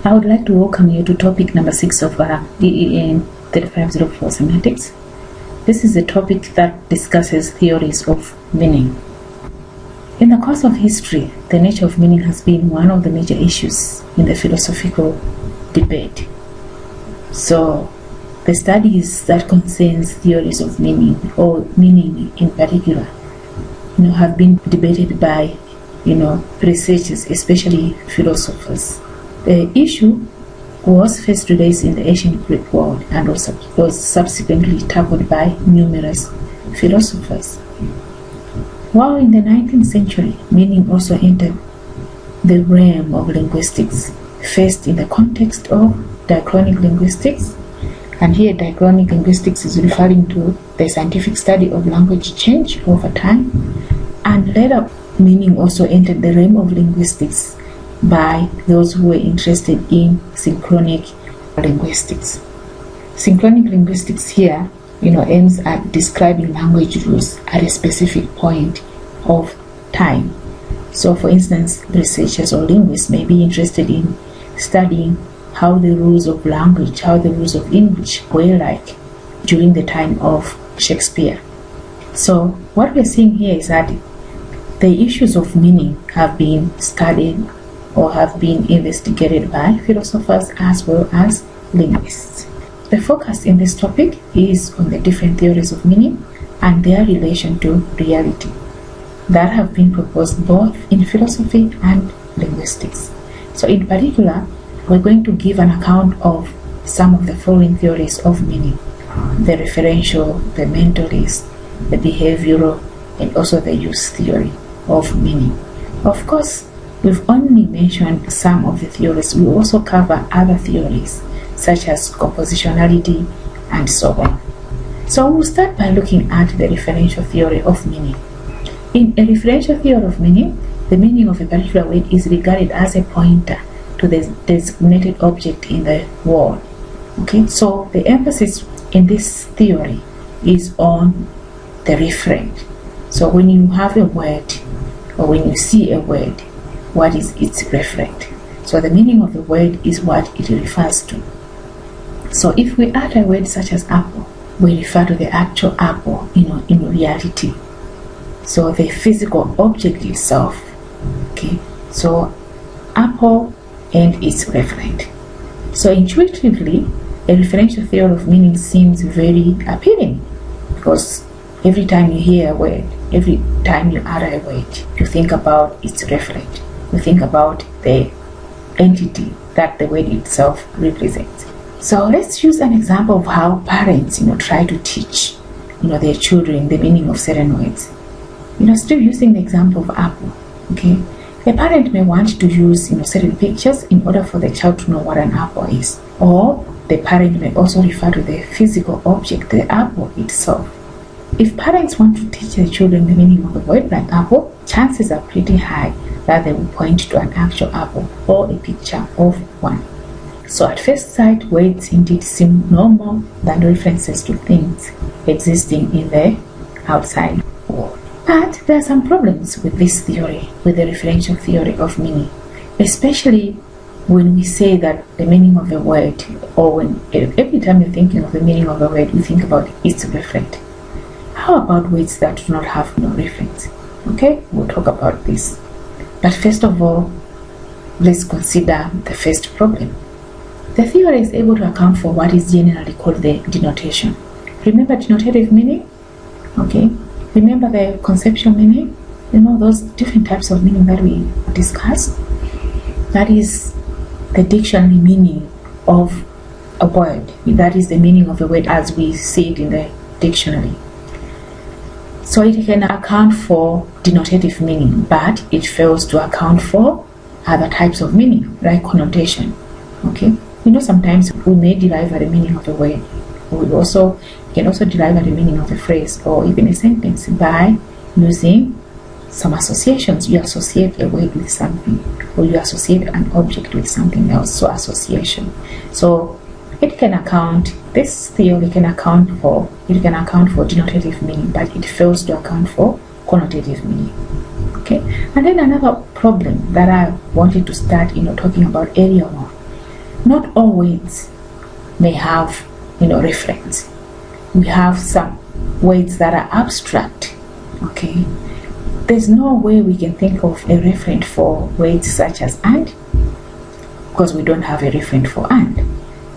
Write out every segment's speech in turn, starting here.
I would like to welcome you to topic number 6 of EEN 3504 semantics. This is a topic that discusses theories of meaning. In the course of history, the nature of meaning has been one of the major issues in the philosophical debate. So, the studies that concerns theories of meaning, or meaning in particular, have been debated by, researchers, especially philosophers. The issue was first raised in the ancient Greek world and was subsequently tackled by numerous philosophers. While in the 19th century, meaning also entered the realm of linguistics, first in the context of diachronic linguistics, and here diachronic linguistics is referring to the scientific study of language change over time, and later meaning also entered the realm of linguistics by those who were interested in synchronic linguistics. Synchronic linguistics here, aims at describing language rules at a specific point of time. So, for instance, researchers or linguists may be interested in studying how the rules of language, how the rules of English were like during the time of Shakespeare. So, what we're seeing here is that the issues of meaning have been studied or have been investigated by philosophers as well as linguists. The focus in this topic is on the different theories of meaning and their relation to reality that have been proposed both in philosophy and linguistics. So in particular, we're going to give an account of some of the following theories of meaning: the referential, the mentalist, the behavioral, and also the use theory of meaning. Of course, we've only mentioned some of the theories. We also cover other theories such as compositionality and so on. So we'll start by looking at the referential theory of meaning. In a referential theory of meaning, the meaning of a particular word is regarded as a pointer to the designated object in the word. Okay, so the emphasis in this theory is on the referent. So when you have a word or when you see a word, what is its referent? So the meaning of the word is what it refers to. So if we add a word such as apple, we refer to the actual apple, in reality. So the physical object itself. Okay, so apple and its referent. So intuitively, a referential theory of meaning seems very appealing, because every time you hear a word, every time you utter a word, you think about its referent. You think about the entity that the word itself represents. So let's use an example of how parents, try to teach, their children the meaning of certain words. Still using the example of apple, okay? A parent may want to use, certain pictures in order for the child to know what an apple is. Or the parent may also refer to the physical object, the apple itself. If parents want to teach their children the meaning of the word like apple, chances are pretty high that they will point to an actual apple or a picture of one. So at first sight, words indeed seem no more than references to things existing in the outside world. But there are some problems with this theory, with the referential theory of meaning, especially when we say that the meaning of a word, or when every time you're thinking of the meaning of a word, you think about its referent. How about words that do not have no reference? Okay, we'll talk about this. But first of all, let's consider the first problem. The theory is able to account for what is generally called the denotation. Remember denotative meaning? Okay. Remember the conceptual meaning? Those different types of meaning that we discussed? That is the dictionary meaning of a word. That is the meaning of a word as we see it in the dictionary. So it can account for denotative meaning, but it fails to account for other types of meaning, like connotation. Okay? Sometimes we may derive at the meaning of a word. We can also derive at the meaning of a phrase or even a sentence by using some associations. You associate a word with something, or you associate an object with something else. So association. So it can account. This theory can account for denotative meaning, but it fails to account for connotative meaning. Okay. And then another problem that I wanted to start, talking about earlier on not all words may have, reference. We have some words that are abstract, okay? There's no way we can think of a referent for words such as and, because we don't have a referent for and.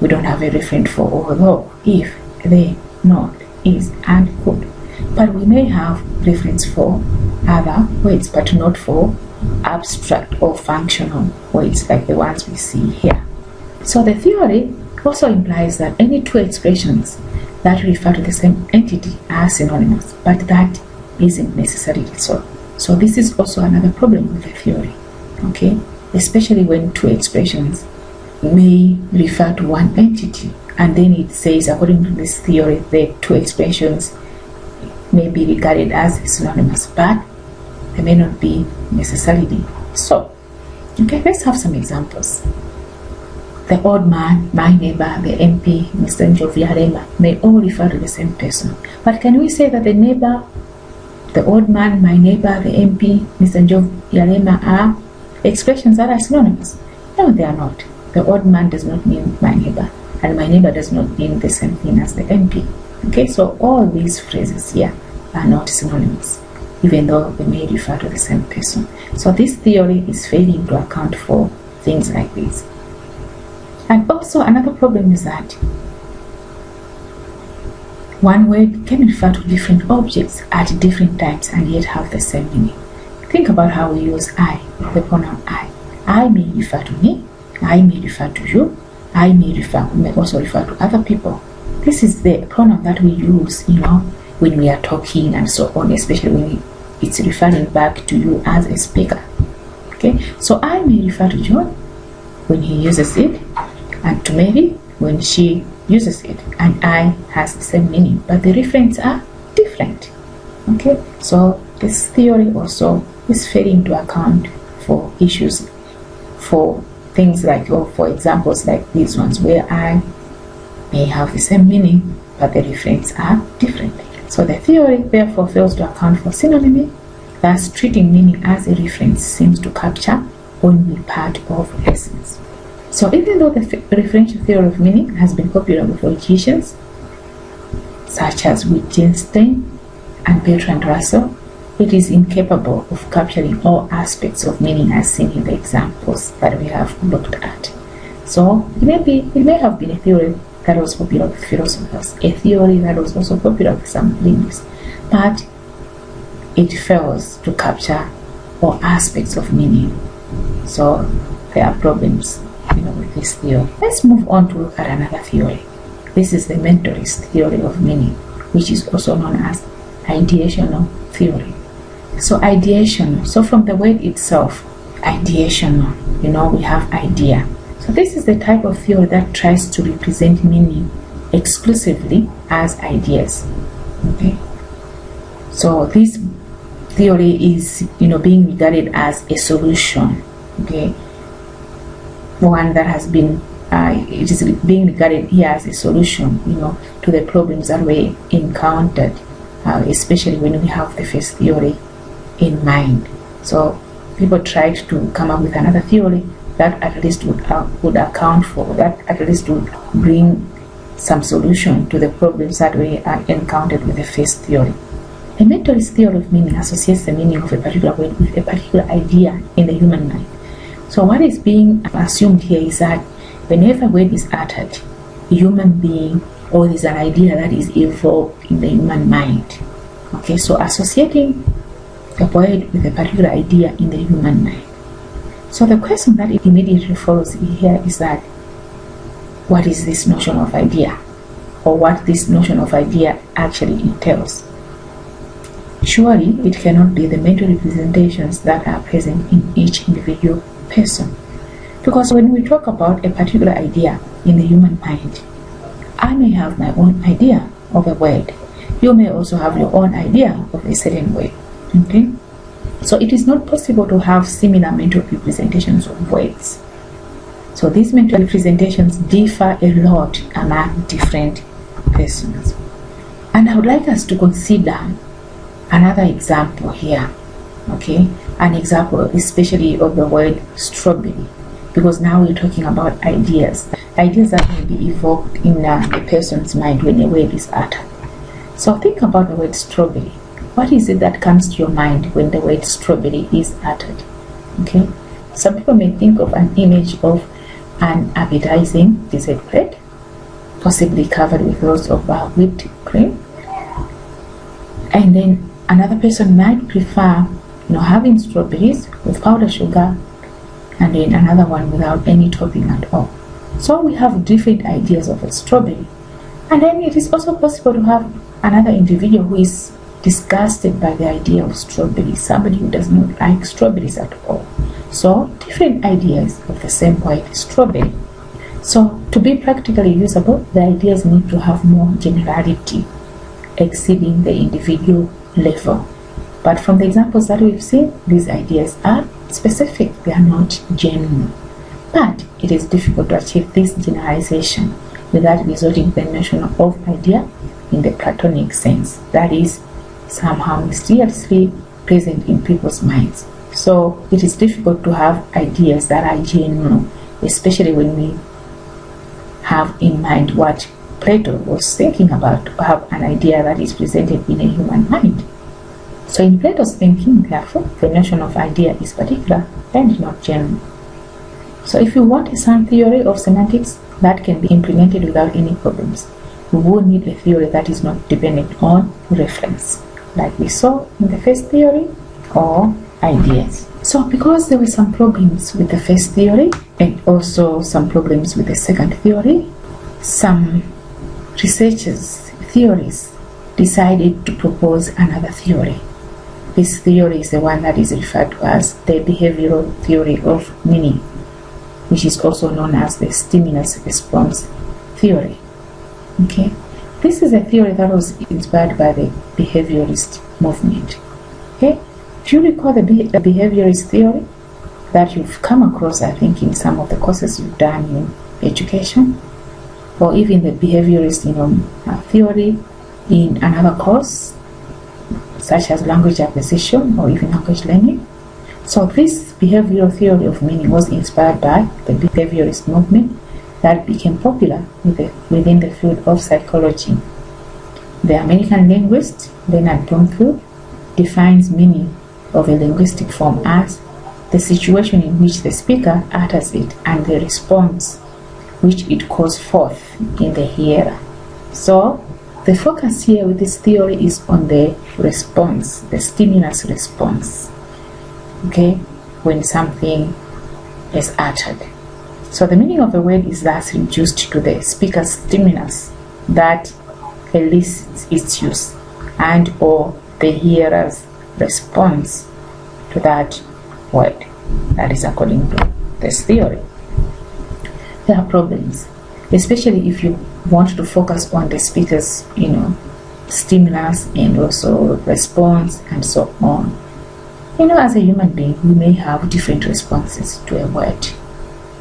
We don't have a referent for although, if, they, not, is, and could. But we may have reference for other words, but not for abstract or functional words like the ones we see here. So the theory also implies that any two expressions that refer to the same entity are synonymous, but that isn't necessarily so. So this is also another problem with the theory, okay? Especially when two expressions may refer to one entity, and then it says, according to this theory, the two expressions may be regarded as synonymous, but they may not be necessarily so. Okay, let's have some examples. The old man, my neighbor, the MP, Mr. Njoviarema may all refer to the same person. But can we say that the neighbor, the old man, my neighbor, the MP, Mr. Njoviarema are expressions that are synonymous? No, they are not. The old man does not mean my neighbor, and my neighbor does not mean the same thing as the MP. Okay, so all these phrases here are not synonymous, even though they may refer to the same person. So this theory is failing to account for things like this. And also another problem is that one word can refer to different objects at different times and yet have the same meaning. Think about how we use I, the pronoun I. I may refer to me, I may refer to you, I may also refer to other people. This is the pronoun that we use, when we are talking and so on, especially when it's referring back to you as a speaker. Okay, so I may refer to John when he uses it, and to Mary when she uses it, and I has the same meaning, but the referents are different. Okay, so this theory also is failing to account for issues, for things like, or for examples like these ones, where I may have the same meaning, but the referents are different. So the theory therefore fails to account for synonymy, thus treating meaning as a reference seems to capture only part of essence. So even though the referential theory of meaning has been popular with logicians, such as Wittgenstein and Bertrand Russell, it is incapable of capturing all aspects of meaning as seen in the examples that we have looked at. So it may have been a theory that was popular with philosophers, a theory that was also popular with some linguists, but it fails to capture all aspects of meaning. So there are problems, with this theory. Let's move on to look at another theory. This is the mentalist theory of meaning, which is also known as ideational theory. So ideational, so from the word itself, ideational, we have idea. So this is the type of theory that tries to represent meaning exclusively as ideas. Okay, so this theory is, being regarded as a solution. Okay, one that has been, it is being regarded here as a solution, to the problems that we encountered, especially when we have the first theory in mind. So people tried to come up with another theory that at least would account for, that at least would bring some solution to the problems that we encountered with the first theory. A mentalist theory of meaning associates the meaning of a particular word with a particular idea in the human mind. So what is being assumed here is that whenever a word is uttered, a human being, or there is an idea that is evolved in the human mind. Okay, so associating a word with a particular idea in the human mind. So the question that immediately follows here is that, what is this notion of idea? Or what this notion of idea actually entails? Surely it cannot be the mental representations that are present in each individual person. Because when we talk about a particular idea in the human mind, I may have my own idea of a word. You may also have your own idea of a certain word. Okay? So it is not possible to have similar mental representations of words. So these mental representations differ a lot among different persons. And I would like us to consider another example here. Okay? An example especially of the word strawberry. because now we're talking about ideas that may be evoked in a person's mind when a word is uttered. So think about the word strawberry. What is it that comes to your mind when the word strawberry is uttered? Okay, some people may think of an image of an appetizing dessert bread, possibly covered with lots of whipped cream, and then another person might prefer having strawberries with powdered sugar, and then another one without any topping at all. So we have different ideas of a strawberry. And then it is also possible to have another individual who is disgusted by the idea of strawberries, somebody who does not like strawberries at all. So different ideas of the same word, strawberry. So to be practically usable, the ideas need to have more generality, exceeding the individual level. But from the examples that we've seen, these ideas are specific, they are not general. But it is difficult to achieve this generalization without resorting to the notion of idea in the Platonic sense, that is somehow mysteriously present in people's minds. So it is difficult to have ideas that are general, especially when we have in mind what Plato was thinking about, to have an idea that is presented in a human mind. So in Plato's thinking, therefore, the notion of idea is particular and not general. So if you want a sound theory of semantics that can be implemented without any problems, you will need a theory that is not dependent on reference, like we saw in the first theory, or ideas. So because there were some problems with the first theory and also some problems with the second theory, some researchers, theorists, decided to propose another theory. This theory is the one that is referred to as the behavioral theory of meaning, which is also known as the stimulus response theory. Okay, this is a theory that was inspired by the behaviorist movement. Okay, if you recall the behaviorist theory that you've come across, I think, in some of the courses you've done in education, or even the behaviorist theory in another course, such as language acquisition or even language learning. So this behavioral theory of meaning was inspired by the behaviorist movement that became popular within the field of psychology. The American linguist Leonard Bloomfield defines meaning of a linguistic form as the situation in which the speaker utters it and the response which it calls forth in the hearer. So the focus here with this theory is on the response, the stimulus response, okay, when something is uttered. So the meaning of the word is thus reduced to the speaker's stimulus that elicits its use, and or the hearer's response to that word. That is according to this theory. There are problems, especially if you want to focus on the speaker's stimulus and also response and so on. As a human being, we may have different responses to a word.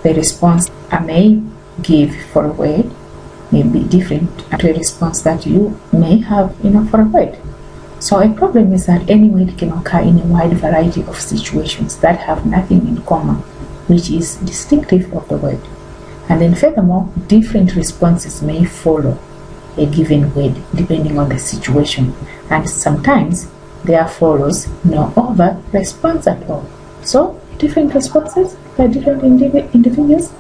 The response I may give for a word may be different to a response that you may have for a word. So a problem is that any word can occur in a wide variety of situations that have nothing in common, which is distinctive of the word. And then furthermore, different responses may follow a given word depending on the situation, and sometimes there follows no other response at all. So different responses by different individuals